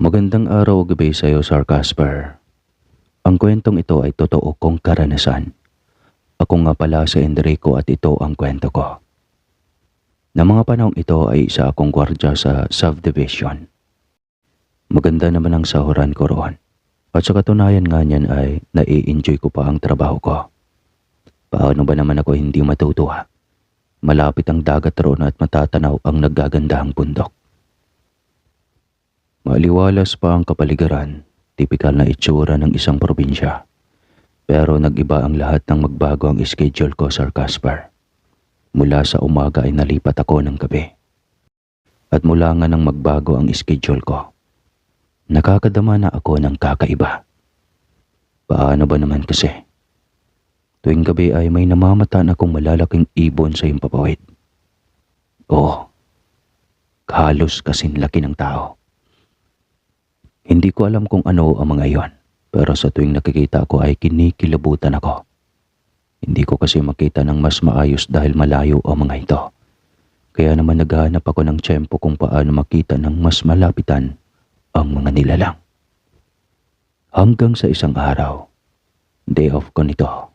Magandang araw o gabi sa iyo, Sir Casper. Ang kwentong ito ay totoo kong karanasan. Ako nga pala si Enrico at ito ang kwento ko. Na mga panahong ito ay isa akong gwardya sa subdivision. Maganda naman ang sahuran ko roon. At sa katunayan nga niyan ay nai-enjoy ko pa ang trabaho ko. Paano ba naman ako hindi matutuwa? Malapit ang dagat roon at matatanaw ang naggagandahang bundok. Maliwalas pa ang kapaligiran, tipikal na itsura ng isang probinsya. Pero nag-iba ang lahat nang magbago ang schedule ko, Sir Casper. Mula sa umaga ay nalipat ako ng gabi. At mula nga nang magbago ang schedule ko, nakakadama na ako ng kakaiba. Paano ba naman kasi? Tuwing gabi ay may namamataan akong malalaking ibon sa himpapawid. Oo, halos kasing laki ng tao. Hindi ko alam kung ano ang mga iyon, pero sa tuwing nakikita ko ay kinikilabutan ako. Hindi ko kasi makita ng mas maayos dahil malayo ang mga ito. Kaya naman naghahanap ako ng tiyempo kung paano makita ng mas malapitan ang mga nilalang. Hanggang sa isang araw, day off ko nito,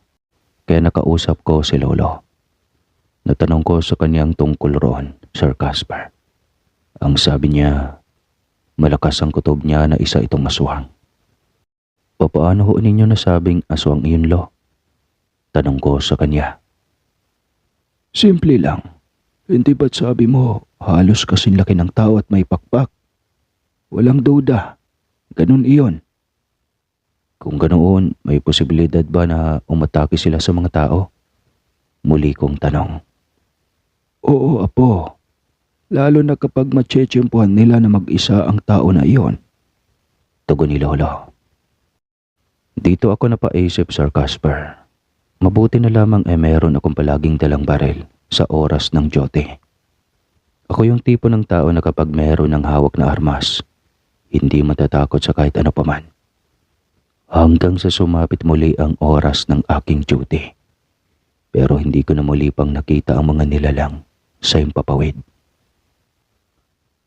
kaya nakausap ko si Lolo. Natanong ko sa kanyang tungkol roon, Sir Casper. Ang sabi niya, malakas ang kutob niya na isa itong aswang. Papaano ho ninyo nasabing aswang iyon, Lo? Tanong ko sa kanya. Simple lang. Hindi ba't sabi mo halos kasing laki ng tao at may pakpak? Walang duda. Ganun iyon. Kung ganoon, may posibilidad ba na umatake sila sa mga tao? Muli kong tanong. Oo, Apo. Lalo na kapag matsyetsyempuhan nila na mag-isa ang tao na iyon. Tugon ni Lolo. Dito ako napaisip, Sir Casper. Mabuti na lamang meron akong palaging dalang baril sa oras ng jote. Ako yung tipo ng tao na kapag meron ng hawak na armas, hindi matatakot sa kahit ano paman. Hanggang sa sumapit muli ang oras ng aking duty. Pero hindi ko na muli pang nakita ang mga nilalang sa himpapawid.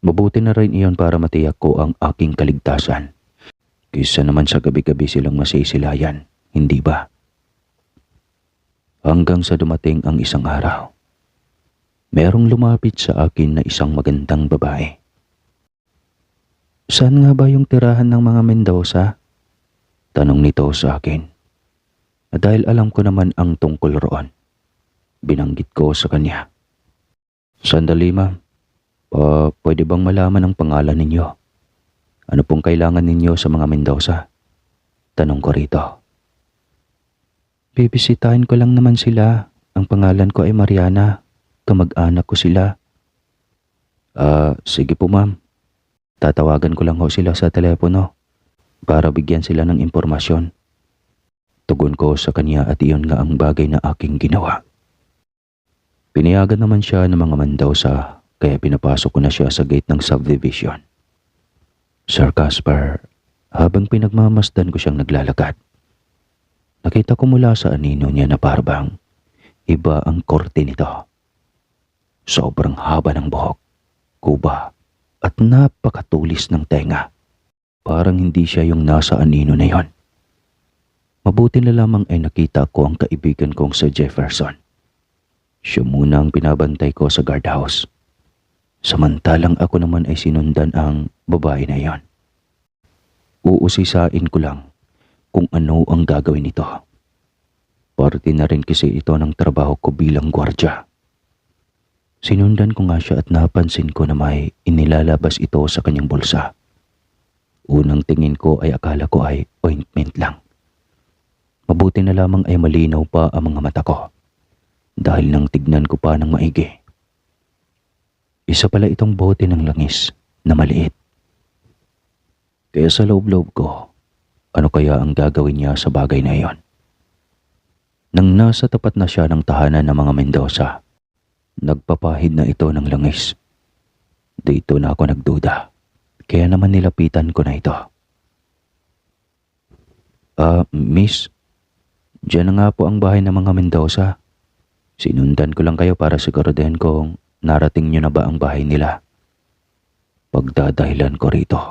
Mabuti na rin iyon para matiyak ko ang aking kaligtasan. Kaysa naman sa gabi-gabi silang masisilayan, hindi ba? Hanggang sa dumating ang isang araw, merong lumapit sa akin na isang magandang babae. Saan nga ba yung tirahan ng mga Mendoza? Tanong nito sa akin. At dahil alam ko naman ang tungkol roon, binanggit ko sa kanya. Sandali, ma'am. Pwede bang malaman ang pangalan ninyo? Ano pong kailangan ninyo sa mga Mendoza? Tanong ko rito. Bibisitahin ko lang naman sila. Ang pangalan ko ay Mariana. Kamag-anak ko sila. Sige po, ma'am. Tatawagan ko lang ho sila sa telepono para bigyan sila ng impormasyon. Tugon ko sa kanya at iyon nga ang bagay na aking ginawa. Pinayagan naman siya ng mga Mendoza. Kaya pinapasok ko na siya sa gate ng subdivision. Sir Casper, habang pinagmamasdan ko siyang naglalakad, nakita ko mula sa anino niya na parang iba ang korte nito. Sobrang haba ng buhok, kuba, at napakatulis ng tenga. Parang hindi siya yung nasa anino na yon. Mabuti na lamang ay nakita ko ang kaibigan kong si Jefferson. Siya muna ang pinabantay ko sa guardhouse. Samantalang ako naman ay sinundan ang babae na iyon. Uusisain ko lang kung ano ang gagawin nito. Parte na rin kasi ito ng trabaho ko bilang gwardya. Sinundan ko nga siya at napansin ko na may inilalabas ito sa kanyang bulsa. Unang tingin ko ay akala ko ay ointment lang. Mabuti na lamang ay malinaw pa ang mga mata ko dahil nang tignan ko pa ng maigi. Isa pala itong bote ng langis na maliit. Kaya sa loob-loob ko, ano kaya ang gagawin niya sa bagay na iyon? Nang nasa tapat na siya ng tahanan ng mga Mendoza, nagpapahid na ito ng langis. Dito na ako nagduda, kaya naman nilapitan ko na ito. Miss, diyan na nga po ang bahay ng mga Mendoza. Sinundan ko lang kayo para siguraduhin kung narating niyo na ba ang bahay nila. Pagdadahilan ko rito,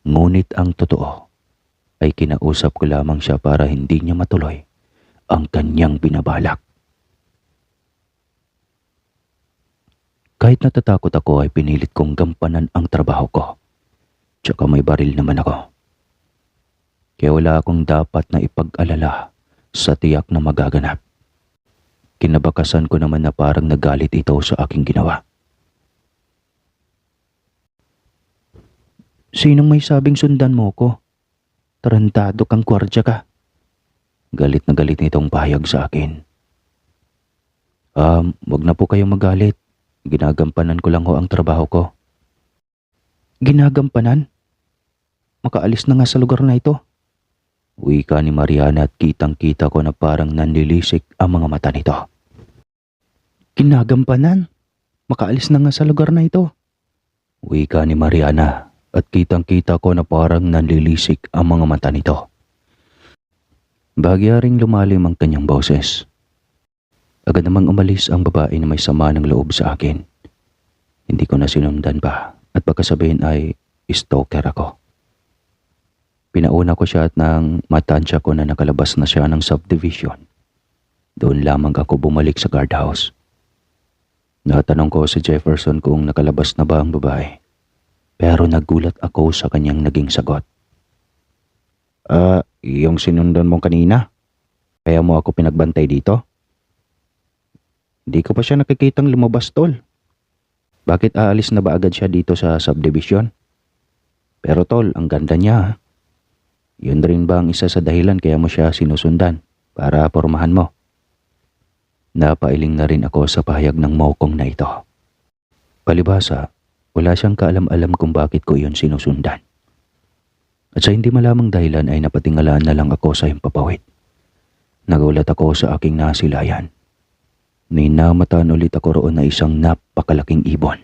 Ngunit ang totoo ay kinausap ko lamang siya para hindi niya matuloy ang kanyang binabalak. Kahit natatakot ako ay pinilit kong gampanan ang trabaho ko. Tsaka may baril naman ako. Kaya wala akong dapat na ipag-alala sa tiyak na magaganap. Kinabakasan ko naman na parang nagalit ito sa aking ginawa. Sinong may sabing sundan mo ko? Tarantado kang gwardya ka. Galit na galit nitong pahayag sa akin. Wag na po kayong magalit. Ginagampanan ko lang ho ang trabaho ko. Ginagampanan? Makaalis na nga sa lugar na ito. Wika ni Mariana at kitang-kita ko na parang nanlilisik ang mga mata nito. Ginagampanan? Makaalis na nga sa lugar na ito. Wika ni Mariana at kitang-kita ko na parang nanlilisik ang mga mata nito. Bahagyaring lumalim ang kanyang boses. Agad namang umalis ang babae na may sama ng loob sa akin. Hindi ko na sinundan pa at pagkasabihin ay stalker ako. Pinauna ko siya at nang matansya ko na nakalabas na siya ng subdivision, doon lamang ako bumalik sa guardhouse. Natanong ko si Jefferson kung nakalabas na ba ang babae, pero nagulat ako sa kanyang naging sagot. Yung sinundan mo kanina? Kaya mo ako pinagbantay dito? Di ko pa siya nakikitang lumabas, tol. Bakit aalis na ba agad siya dito sa subdivision? Pero tol, ang ganda niya. Yun rin ba ang isa sa dahilan kaya mo siya sinusundan para pormahan mo? Napailing na rin ako sa pahayag ng mokong na ito. Palibhasa, wala siyang kaalam-alam kung bakit ko iyon sinusundan. At sa hindi malamang dahilan ay napatingalaan na lang ako sa himpapawid. Nagulat ako sa aking nasilayan. May namataan ulit ako roon na isang napakalaking ibon.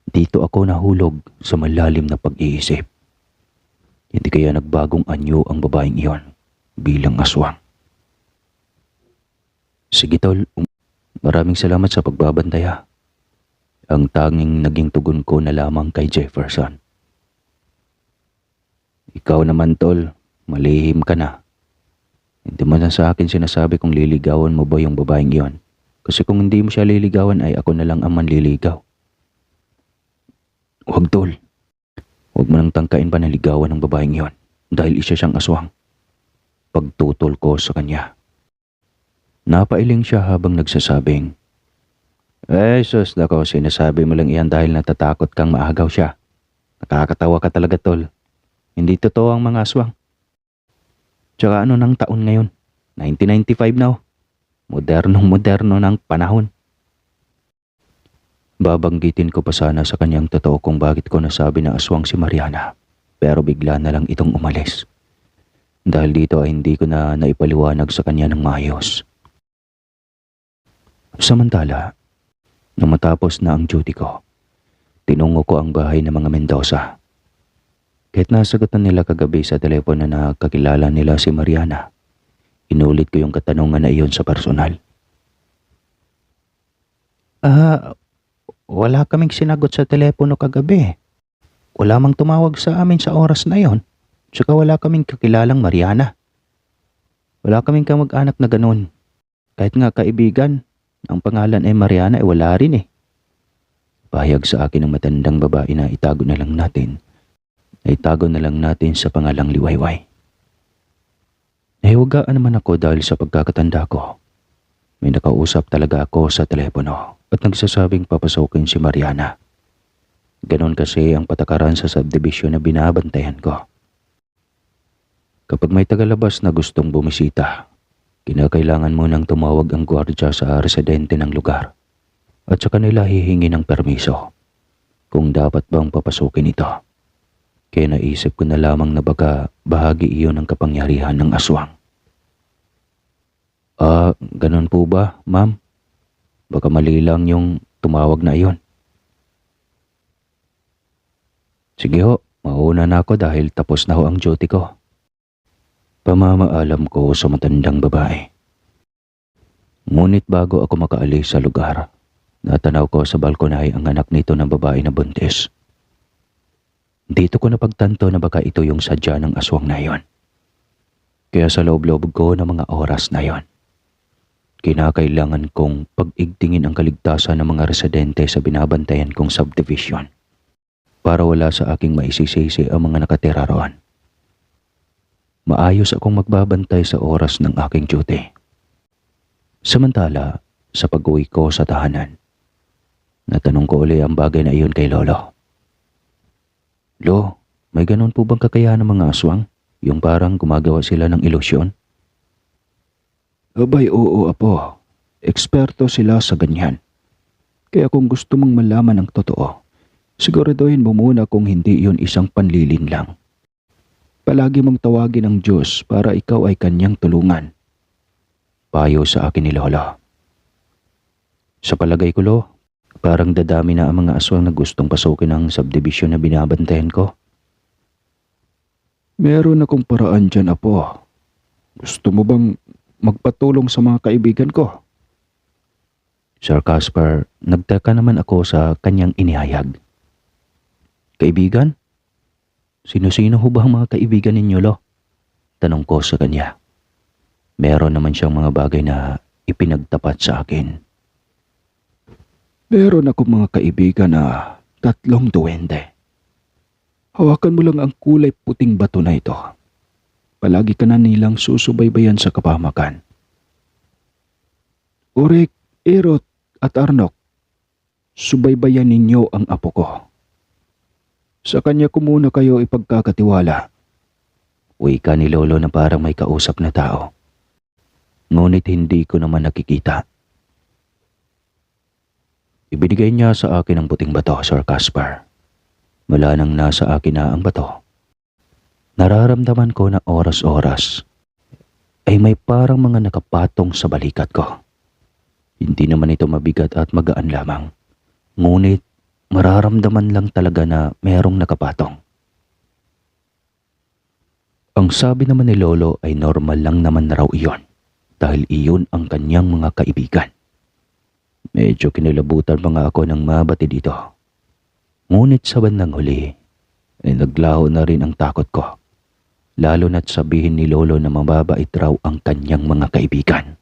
Dito ako nahulog sa malalim na pag-iisip. Hindi kaya nagbagong anyo ang babaeng iyon bilang aswang. Sige tol, maraming salamat sa pagbabantaya. Ang tanging naging tugon ko na lamang kay Jefferson. Ikaw naman tol, malihim ka na. Hindi mo na sa akin sinasabi kung liligawan mo ba yung babaeng iyon. Kasi kung hindi mo siya liligawan ay ako na lang ang manliligaw. Huwag tol. Huwag mo nang tangkain pa na ligawan ng babaeng iyon dahil isa siyang aswang. Pagtutol ko sa kanya. Napailing siya habang nagsasabing, sus nako, sinasabi mo lang iyan dahil natatakot kang maagaw siya. Nakakatawa ka talaga tol. Hindi totoo ang mga aswang. Tsaka ano ng taon ngayon? 1995 na. Modernong-moderno ng panahon. Babanggitin ko pa sana sa kanyang totoo kung bakit ko nasabi na aswang si Mariana. Pero bigla na lang itong umalis. Dahil dito ay hindi ko na naipaliwanag sa kanya ng maayos. Samantala, nang matapos na ang duty ko, tinungo ko ang bahay ng mga Mendoza. Kahit nasagutan nila kagabi sa telepono na kakilala nila si Mariana, inulit ko yung katanungan na iyon sa personal. Wala kaming sinagot sa telepono kagabi. Wala mang tumawag sa amin sa oras na yon. Tsaka wala kaming kakilalang Mariana. Wala kaming kamag-anak na ganun. Kahit nga kaibigan, ang pangalan ay Mariana ay wala rin eh. Pahayag sa akin ng matandang babae na itago na lang natin sa pangalang Liwayway. Nahiwagaan naman ako dahil sa pagkakatanda ko. May nakausap talaga ako sa telepono at nagsasabing papasokin si Mariana. Ganon kasi ang patakaran sa subdivision na binabantayan ko. Kapag may tagalabas na gustong bumisita, kinakailangan mo nang tumawag ang gwardya sa residente ng lugar at sa kanila hihingi ng permiso kung dapat bang papasukin ito. Kaya naisip ko na lamang na baka bahagi iyon ng kapangyarihan ng aswang. Ganun po ba, ma'am? Baka mali lang yung tumawag na iyon. Sige ho, mauna na ako dahil tapos na ho ang duty ko. Pamamaalam ko sa matandang babae. Ngunit bago ako makaalis sa lugar, natanaw ko sa balkonahe ang anak nito ng babae na buntis. Dito ko napagtanto na baka ito yung sadya ng aswang na yon. Kaya sa loob-loob ko ng mga oras na yon, kinakailangan kong pag-igtingin ang kaligtasan ng mga residente sa binabantayan kong subdivision para wala sa aking maisisisi ang mga nakatira roon. Maayos akong magbabantay sa oras ng aking duty. Samantala, sa pag-uwi ko sa tahanan, natanong ko uli ang bagay na iyon kay Lolo. Lo, may ganun po bang kakayahan ng mga aswang? Yung parang gumagawa sila ng ilusyon? Abay, oo apo. Eksperto sila sa ganyan. Kaya kung gusto mong malaman ang totoo, siguraduhin mo muna kung hindi yun isang panlilin lang. Palagi mong tawagin ang Diyos para ikaw ay kanyang tulungan. Payo sa akin ni Lolo. Sa palagay ko, Lo, parang dadami na ang mga aswang na gustong pasukin ang subdivision na binabantayan ko. Meron akong paraan dyan, apo. Gusto mo bang magpatulong sa mga kaibigan ko? Sir Casper, nagtaka naman ako sa kanyang inihayag. Kaibigan? Sino-sino ho ba ang mga kaibigan ninyo, Lo? Tanong ko sa kanya. Meron naman siyang mga bagay na ipinagtapat sa akin. Meron akong mga kaibigan na 3 duwende. Hawakan mo lang ang kulay puting bato na ito. Palagi ka na nilang susubaybayan sa kapahamakan. Urik, Erot at Arnok, subaybayan ninyo ang apo ko. Sa kanya ko muna kayo ipagkakatiwala. Wika ni Lolo na parang may kausap na tao. Ngunit hindi ko naman nakikita. Ibinigay niya sa akin ang puting bato, Sir Casper. Mula nang nasa akin na ang bato, nararamdaman ko na oras-oras ay may parang mga nakapatong sa balikat ko. Hindi naman ito mabigat at magaan lamang. Ngunit mararamdaman lang talaga na merong nakapatong. Ang sabi naman ni Lolo ay normal lang naman na raw iyon dahil iyon ang kanyang mga kaibigan. Medyo kinilabutan pa nga ako ng mabati dito. Ngunit sa bandang huli ay naglaho na rin ang takot ko. Lalo na't sabihin ni Lolo na mababait raw ang kanyang mga kaibigan.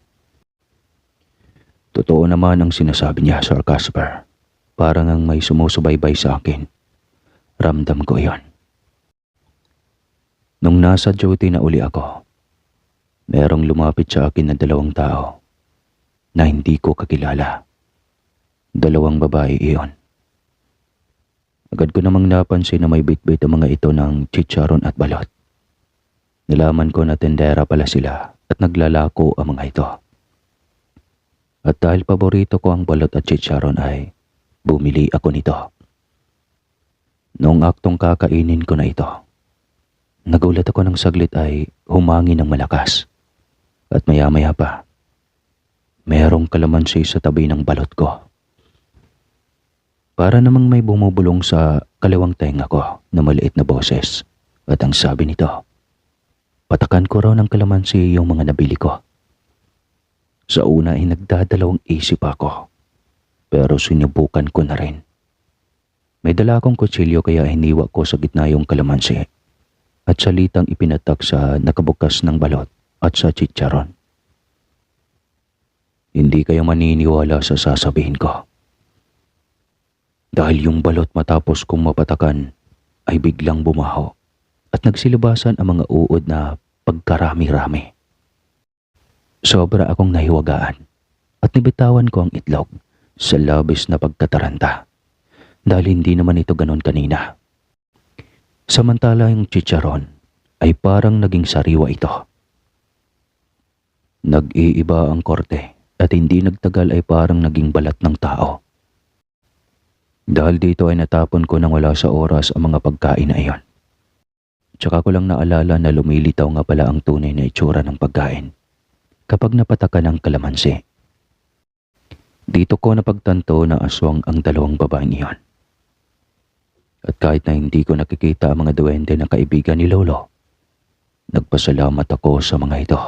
Totoo naman ang sinasabi niya, Sir Casper. Parang ang may sumusubaybay sa akin. Ramdam ko iyon. Nung nasa duty na uli ako, merong lumapit sa akin na 2 tao na hindi ko kakilala. 2 babae iyon. Agad ko namang napansin na may bitbit ang mga ito ng chicharon at balot. Nalaman ko na tendera pala sila at naglalako ang mga ito. At dahil paborito ko ang balot at chicharon ay bumili ako nito. Noong aktong kakainin ko na ito, nagulat ako ng saglit ay humangin ng malakas. At maya-maya pa, merong kalamansi sa tabi ng balot ko. Para namang may bumubulong sa kaliwang tenga ko na maliit na boses. At ang sabi nito, patakan ko raw ng kalamansi yung mga nabili ko. Sa una ay nagdadalawang isip ako, pero sinubukan ko na rin. May dala akong kutsilyo kaya hiniwa ko sa gitna yung kalamansi at salitang ipinatak sa nakabukas ng balot at sa chicharon. Hindi kayo maniniwala sa sasabihin ko. Dahil yung balot matapos kong mapatakan ay biglang bumaho at nagsilabasan ang mga uod na pagkarami-rami. Sobra akong nahiwagaan at nibitawan ko ang itlog sa labis na pagkataranta dahil hindi naman ito ganon kanina. Samantala yung chicharon ay parang naging sariwa ito. Nag-iiba ang korte at hindi nagtagal ay parang naging balat ng tao. Dahil dito ay natapon ko nang wala sa oras ang mga pagkain na iyon. Tsaka ko lang naalala na lumilitaw nga pala ang tunay na itsura ng pagkain kapag napatakan ng kalamansi. Dito ko napagtanto na aswang ang 2 babaeng iyon. At kahit na hindi ko nakikita ang mga duwende na kaibigan ni Lolo, nagpasalamat ako sa mga ito.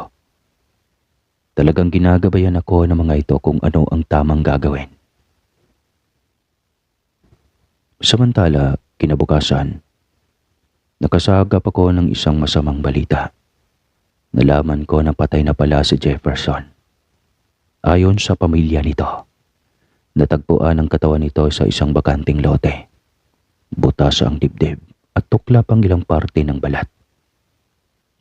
Talagang ginagabayan ako ng mga ito kung ano ang tamang gagawin. Samantala, kinabukasan, Nakasagap ako ng isang masamang balita. Nalaman ko na patay na pala si Jefferson. Ayon sa pamilya nito, natagpuan ang katawan nito sa isang bakanting lote. Butas ang dibdib at tuklap ang ilang parte ng balat.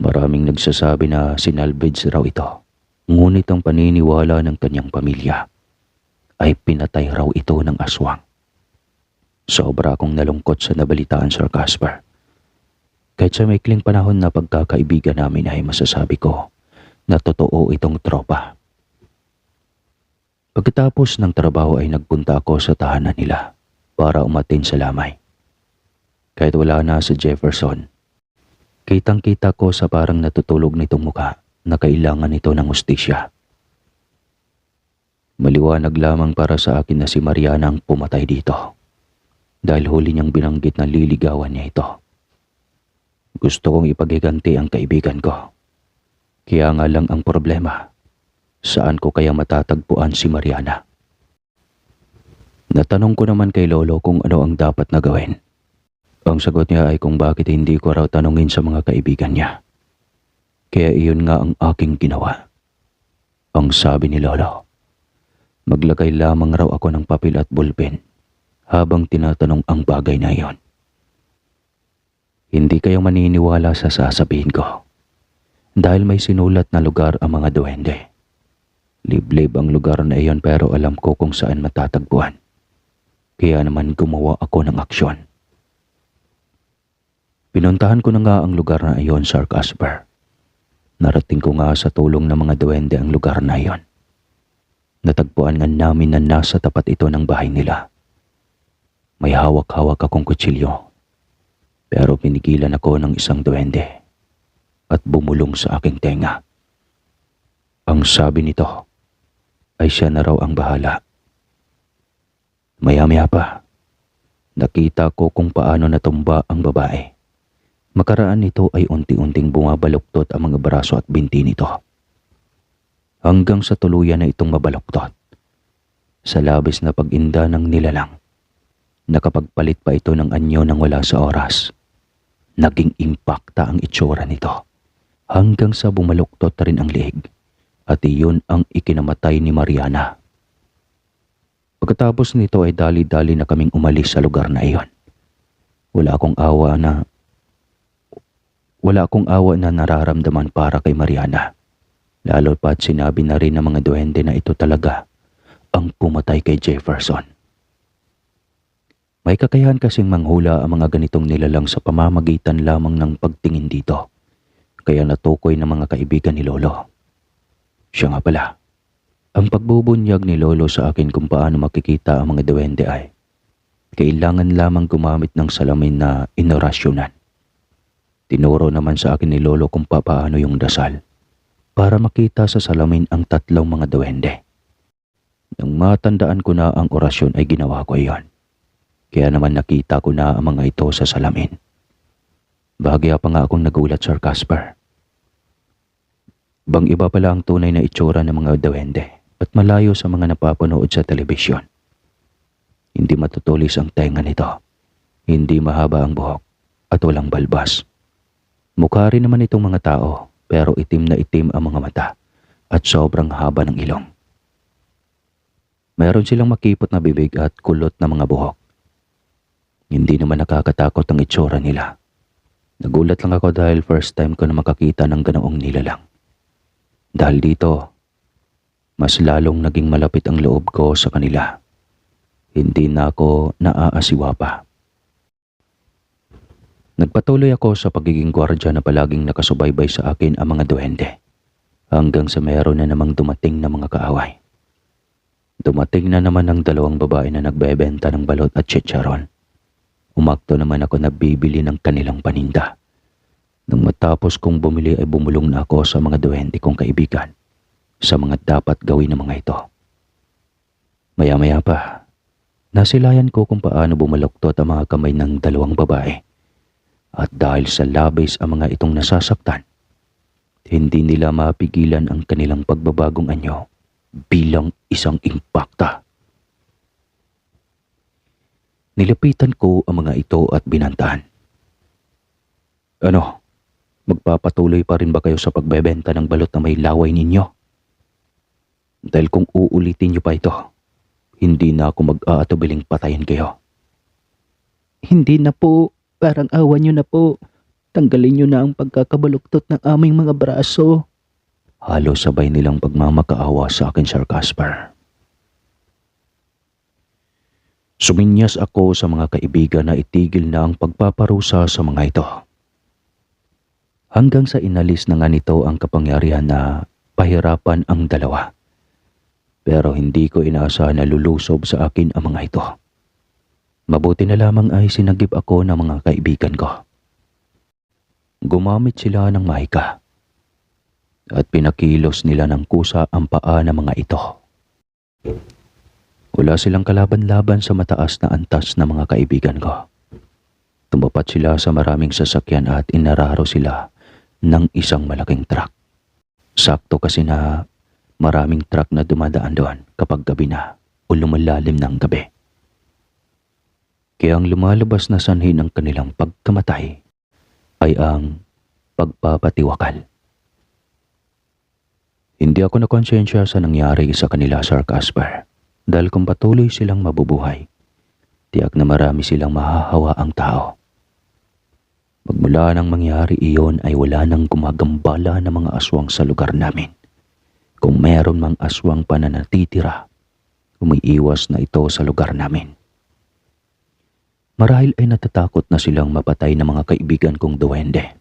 Maraming nagsasabi na sinalvage raw ito. Ngunit ang paniniwala ng kanyang pamilya ay pinatay raw ito ng aswang. Sobra akong nalungkot sa nabalitaan, Sir Casper. Kahit sa maikling panahon na pagkakaibigan namin ay masasabi ko na totoo itong tropa. Pagkatapos ng trabaho ay nagpunta ako sa tahanan nila para umatin sa lamay. Kahit wala na si Jefferson, kitang-kita ko sa parang natutulog nitong muka na kailangan nito ng hustisya. Maliwanag lamang para sa akin na si Mariana ang pumatay dito dahil huli niyang binanggit na liligawan niya ito. Gusto kong ipaghiganti ang kaibigan ko. Kaya nga lang ang problema, saan ko kaya matatagpuan si Mariana? Natanong ko naman kay Lolo kung ano ang dapat na gawin. Ang sagot niya ay kung bakit hindi ko raw tanungin sa mga kaibigan niya. Kaya iyon nga ang aking ginawa. Ang sabi ni Lolo, maglagay lamang raw ako ng papel at ballpen habang tinatanong ang bagay na iyon. Hindi kayo maniniwala sa sasabihin ko dahil may sinulat na lugar ang mga duwende. Liblib ang lugar na iyon pero alam ko kung saan matatagpuan. Kaya naman gumawa ako ng aksyon. Pinuntahan ko na nga ang lugar na iyon, Sir Casper. Narating ko nga sa tulong ng mga duwende ang lugar na iyon. Natagpuan nga namin na nasa tapat ito ng bahay nila. May hawak-hawak akong kutsilyo. Pero pinigilan ako ng isang duwende at bumulong sa aking tenga. Ang sabi nito ay siya na raw ang bahala. Maya-maya pa, nakita ko kung paano natumba ang babae. Makaraan nito ay unti-unting bumabaluktot ang mga braso at binti nito. Hanggang sa tuluyan na itong mabaluktot. Sa labis na pag-inda ng nilalang, nakapagpalit pa ito ng anyo nang wala sa oras. Naging impakta ang itsura nito hanggang sa bumaluktot rin ang liig at iyon ang ikinamatay ni Mariana. Pagkatapos nito ay dali-dali na kaming umalis sa lugar na iyon. Wala akong awa na nararamdaman para kay Mariana. Lalo pa't sinabi na rin ng mga duwende na ito talaga ang pumatay kay Jefferson. May kakayahan kasing manghula ang mga ganitong nilalang sa pamamagitan lamang ng pagtingin dito. Kaya natukoy ng mga kaibigan ni Lolo. Siya nga pala, ang pagbubunyag ni Lolo sa akin kung paano makikita ang mga duwende ay kailangan lamang gumamit ng salamin na inorasyonan. Tinuro naman sa akin ni Lolo kung paano yung dasal para makita sa salamin ang tatlong mga duwende. Nang matandaan ko na ang orasyon ay ginawa ko iyon. Kaya naman nakita ko na ang mga ito sa salamin. Bahagya pa nga akong nagulat, Sir Casper. Bang iba pala ang tunay na itsura ng mga duwende at malayo sa mga napapanood sa telebisyon. Hindi matutulis ang tenga nito. Hindi mahaba ang buhok at walang balbas. Mukha rin naman itong mga tao pero itim na itim ang mga mata at sobrang haba ng ilong. Meron silang makipot na bibig at kulot na mga buhok. Hindi naman nakakatakot ang itsura nila. Nagulat lang ako dahil first time ko na makakita ng ganoong nilalang. Dahil dito, mas lalong naging malapit ang loob ko sa kanila. Hindi na ako naaasiwa pa. Nagpatuloy ako sa pagiging gwardya na palaging nakasubaybay sa akin ang mga duwende. Hanggang sa meron na namang dumating na mga kaaway. Dumating na naman ang dalawang babae na nagbebenta ng balot at chicharon. Umakto naman ako na bibili ng kanilang paninda. Nang matapos kong bumili ay bumulong na ako sa mga duwende kong kaibigan sa mga dapat gawin ng mga ito. Maya-maya pa, nasilayan ko kung paano bumaluktot ang mga kamay ng dalawang babae. At dahil sa labis ang mga itong nasasaktan, hindi nila mapigilan ang kanilang pagbabagong anyo bilang isang impakta. Nilapitan ko ang mga ito at binantaan. Ano, magpapatuloy pa rin ba kayo sa pagbebenta ng balot na may laway ninyo? Dahil kung uulitin niyo pa ito, hindi na ako mag-aatubiling patayin kayo. Hindi na po. Parang awa niyo na po. Tanggalin niyo na ang pagkakabaluktot ng aming mga braso. Halos sabay nilang pagmamakaawa sa akin, Sir Casper. Suminyas ako sa mga kaibigan na itigil na ang pagpaparusa sa mga ito. Hanggang sa inalis na nga nito ang kapangyarihan na pahirapan ang dalawa. Pero hindi ko inaasahan na lulusob sa akin ang mga ito. Mabuti na lamang ay sinagip ako ng mga kaibigan ko. Gumamit sila ng mahika at pinakilos nila ng kusa ang paa ng mga ito. Wala silang kalaban-laban sa mataas na antas ng mga kaibigan ko. Tumapat sila sa maraming sasakyan at inararo sila ng isang malaking truck. Sakto kasi na maraming truck na dumadaan doon kapag gabi na o lumalalim ng gabi. Kaya ang lumalabas na sanhi ng kanilang pagkamatay ay ang pagpapatiwakal. Hindi ako nakonsensya sa nangyari sa kanila, Sir Casper, dahil kung patuloy silang mabubuhay, tiyak na marami silang mahahawa ang tao. Magmula nang mangyari iyon ay wala nang gumagambala ng mga aswang sa lugar namin. Kung meron mang aswang pa na natitira, umiiwas na ito sa lugar namin. Marahil ay natatakot na silang mapatay ng mga kaibigan kong duwende.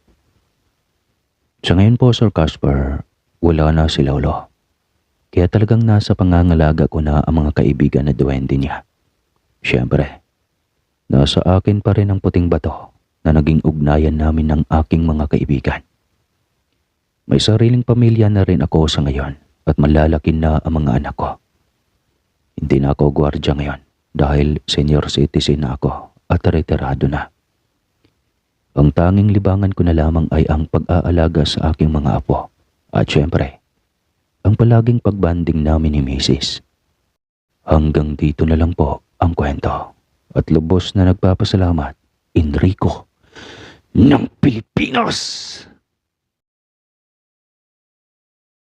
Sa ngayon po, Sir Casper, wala na si Lolo. Kaya talagang nasa pangangalaga ko na ang mga kaibigan na duwende niya. Siyempre, nasa akin pa rin ang puting bato na naging ugnayan namin ng aking mga kaibigan. May sariling pamilya na rin ako sa ngayon at malalaki na ang mga anak ko. Hindi na ako gwardiya ngayon dahil senior citizen na ako at retirado na. Ang tanging libangan ko na lamang ay ang pag-aalaga sa aking mga apo at syempre, ang palaging pagbanding namin ni Mrs. Hanggang dito na lang po ang kwento at lubos na nagpapasalamat, Enrico ng Pilipinas!